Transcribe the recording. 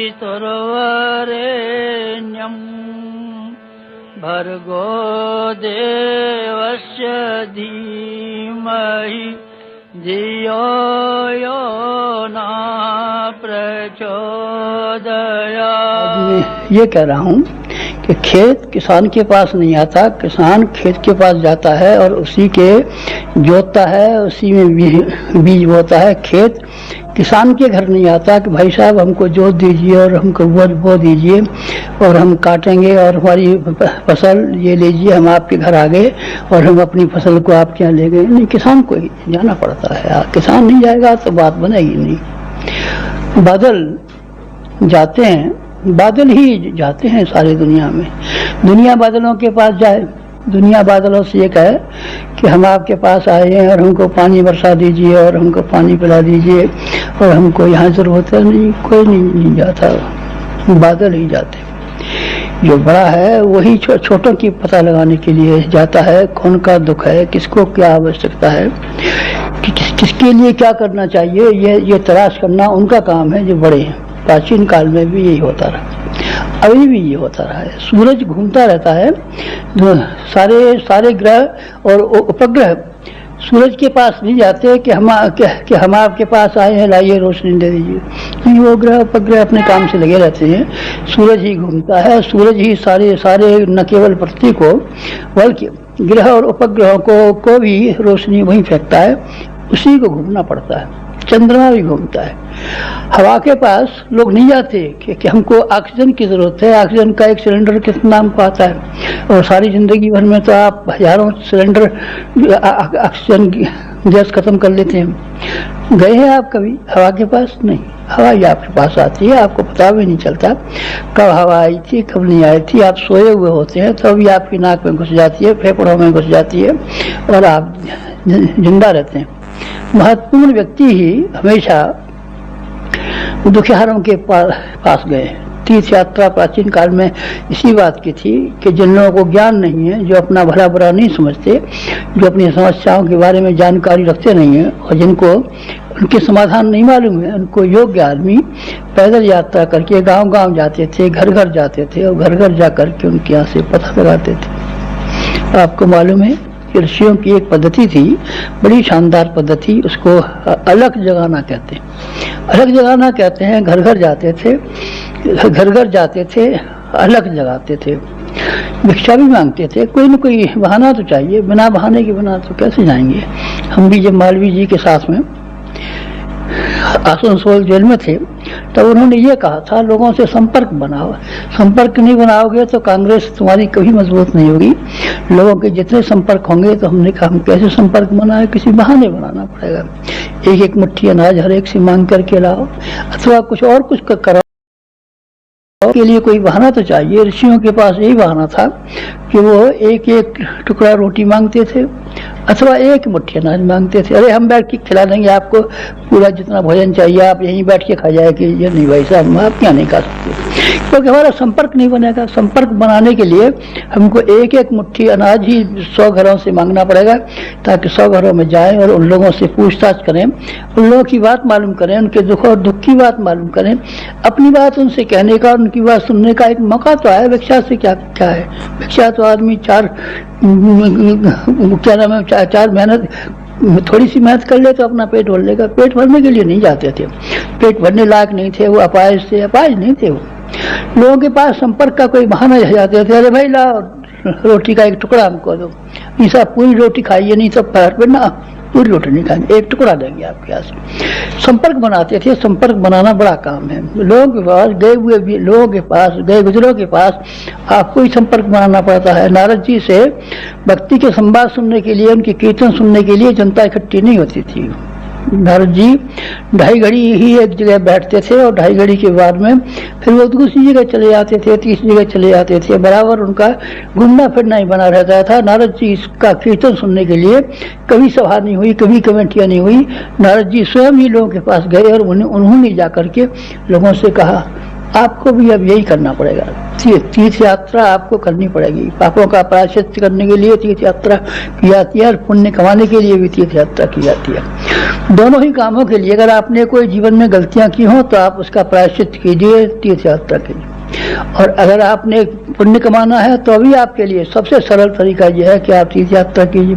पितुर्वरेण्यं भर्गो देवस्य धीमहि धियो यो न प्रचोदयात्। ये कह रहा हूँ कि खेत किसान के पास नहीं आता, किसान खेत के पास जाता है और उसी के जोतता है, उसी में बीज बोता है। खेत किसान के घर नहीं आता कि भाई साहब हमको जोत दीजिए और हमको बो दीजिए और हम काटेंगे और हमारी फसल ये लीजिए, हम आपके घर आ गए और हम अपनी फसल को आपके यहाँ ले गए। नहीं, किसान को ही जाना पड़ता है। किसान नहीं जाएगा तो बात बनेगी नहीं। बादल जाते हैं, बादल ही जाते हैं सारी दुनिया में। दुनिया बादलों के पास जाए, दुनिया बादलों से ये कहे कि हम आपके पास आए हैं और हमको पानी बरसा दीजिए और हमको पानी पिला दीजिए और हमको यहाँ जरूरत है, नहीं, कोई नहीं जाता, बादल ही जाते। जो बड़ा है वही छोटों की पता लगाने के लिए जाता है, कौन का दुख है, किसको क्या आवश्यकता है, किसके लिए क्या करना चाहिए, ये तलाश करना उनका काम है जो बड़े हैं। प्राचीन काल में भी यही होता रहा, अभी भी ये होता रहा है। सूरज घूमता रहता है, सारे ग्रह और उपग्रह सूरज के पास नहीं जाते कि हम आपके पास आए हैं, लाइए रोशनी दे दीजिए। नहीं, वो ग्रह उपग्रह अपने काम से लगे रहते हैं। सूरज ही घूमता है, सूरज ही सारे न केवल पृथ्वी को बल्कि ग्रह और उपग्रहों को भी रोशनी वहीं फेंकता है, उसी को घूमना पड़ता है। चंद्रमा भी घूमता है। हवा के पास लोग नहीं जाते कि हमको ऑक्सीजन की जरूरत है, ऑक्सीजन का एक सिलेंडर कितना नाम को आता है और सारी जिंदगी भर में तो आप हजारों सिलेंडर ऑक्सीजन गैस खत्म कर लेते हैं। गए हैं आप कभी हवा के पास? नहीं, हवा ही आपके पास आती है, आपको पता भी नहीं चलता कब हवा आई थी कब नहीं आई थी। आप सोए हुए होते हैं तभी आपकी नाक में घुस जाती है, फेफड़ों में घुस जाती है और आप जिंदा रहते हैं। महत्वपूर्ण व्यक्ति ही हमेशा दुखियारों के पास गए। तीर्थ यात्रा प्राचीन काल में इसी बात की थी कि जिन लोगों को ज्ञान नहीं है, जो अपना भला बुरा नहीं समझते, जो अपनी समस्याओं के बारे में जानकारी रखते नहीं है और जिनको उनके समाधान नहीं मालूम है, उनको योग्य आदमी पैदल यात्रा करके गांव-गांव जाते थे, घर घर जाते थे और घर घर जा करके उनके यहाँ से पता लगाते थे। आपको मालूम है ऋषियों की एक पद्धति थी, बड़ी शानदार पद्धति, उसको अलख जगाना कहते हैं। अलख जगाना कहते हैं, घर घर जाते थे, अलख जगाते थे, भिक्षा भी मांगते थे। कोई न कोई बहाना तो चाहिए, बिना बहाने के बिना तो कैसे जाएंगे। हम भी जब मालवीय जी के साथ में आसनसोल जेल में थे तब उन्होंने ये कहा था लोगों से संपर्क बनाओ, संपर्क नहीं बनाओगे तो कांग्रेस तुम्हारी कभी मजबूत नहीं होगी। लोगों के जितने संपर्क होंगे, तो हमने कहा हम कैसे संपर्क बनाए, किसी बहाने बनाना पड़ेगा। एक एक मुट्ठी अनाज हर एक से मांग करके लाओ अथवा कुछ और कुछ करो, के लिए कोई बहाना तो चाहिए। ऋषियों के पास यही बहाना था कि वो एक एक टुकड़ा रोटी मांगते थे अथवा एक मुट्ठी अनाज मांगते थे। अरे हम बैठ के खिला देंगे आपको, पूरा जितना भोजन चाहिए आप यहीं बैठ के खा जाए कि ये नहीं भाई साहब, आप क्या नहीं खा सकते, क्योंकि हमारा संपर्क नहीं बनेगा। संपर्क बनाने के लिए हमको एक एक मुट्ठी अनाज ही 100 घरों से मांगना पड़ेगा, ताकि 100 घरों में जाएं और उन लोगों से पूछताछ करें, उन लोगों की बात मालूम करें, उनके दुख और दुख की बात मालूम करें, अपनी बात उनसे कहने का, उनकी बात सुनने का एक मौका तो है। भिक्षा से क्या है, भिक्षा तो आदमी चार मेहनत, थोड़ी सी मेहनत कर ले तो अपना पेट भर लेगा। पेट भरने के लिए नहीं जाते थे, पेट भरने लायक नहीं थे वो, अपाहिज नहीं थे वो। लोगों के पास संपर्क का कोई बहाना जाते थे, अरे भाई लाओ रोटी का एक टुकड़ा हमको दो, ऐसा पूरी रोटी खाइए नहीं तो पैर पे ना, पूरी रोटी नहीं खाएंगे, एक टुकड़ा देंगे आपके यहाँ से। संपर्क बनाते थे, संपर्क बनाना बड़ा काम है। लोगों के पास, गए हुए लोगों के पास, गए गुजरों के पास आपको ही संपर्क बनाना पड़ता है। नारद जी से भक्ति के संवाद सुनने के लिए, उनकी कीर्तन सुनने के लिए जनता इकट्ठी नहीं होती थी। नारद जी 2.5 घड़ी ही एक जगह बैठते थे और 2.5 घड़ी के बाद में फिर वो दूसरी जगह चले जाते थे, तीसरी जगह चले जाते थे। बराबर उनका घूमना फिरना ही बना रहता था। नारद जी इसका कीर्तन सुनने के लिए कभी सभा नहीं हुई, कभी कमेटियाँ नहीं हुई। नारद जी स्वयं ही लोगों के पास गए और उन्होंने जा करके लोगों से कहा आपको भी अब यही करना पड़ेगा। तीर्थ यात्रा आपको करनी पड़ेगी। पापों का प्रायश्चित करने के लिए तीर्थ यात्रा की जाती है और पुण्य कमाने के लिए भी तीर्थ यात्रा की जाती है। दोनों ही कामों के लिए अगर आपने कोई जीवन में गलतियां की हो तो आप उसका प्रायश्चित कीजिए तीर्थ यात्रा के लिए, और अगर आपने पुण्य कमाना है तो अभी आपके लिए सबसे सरल तरीका यह है कि आप तीर्थ यात्रा कीजिए।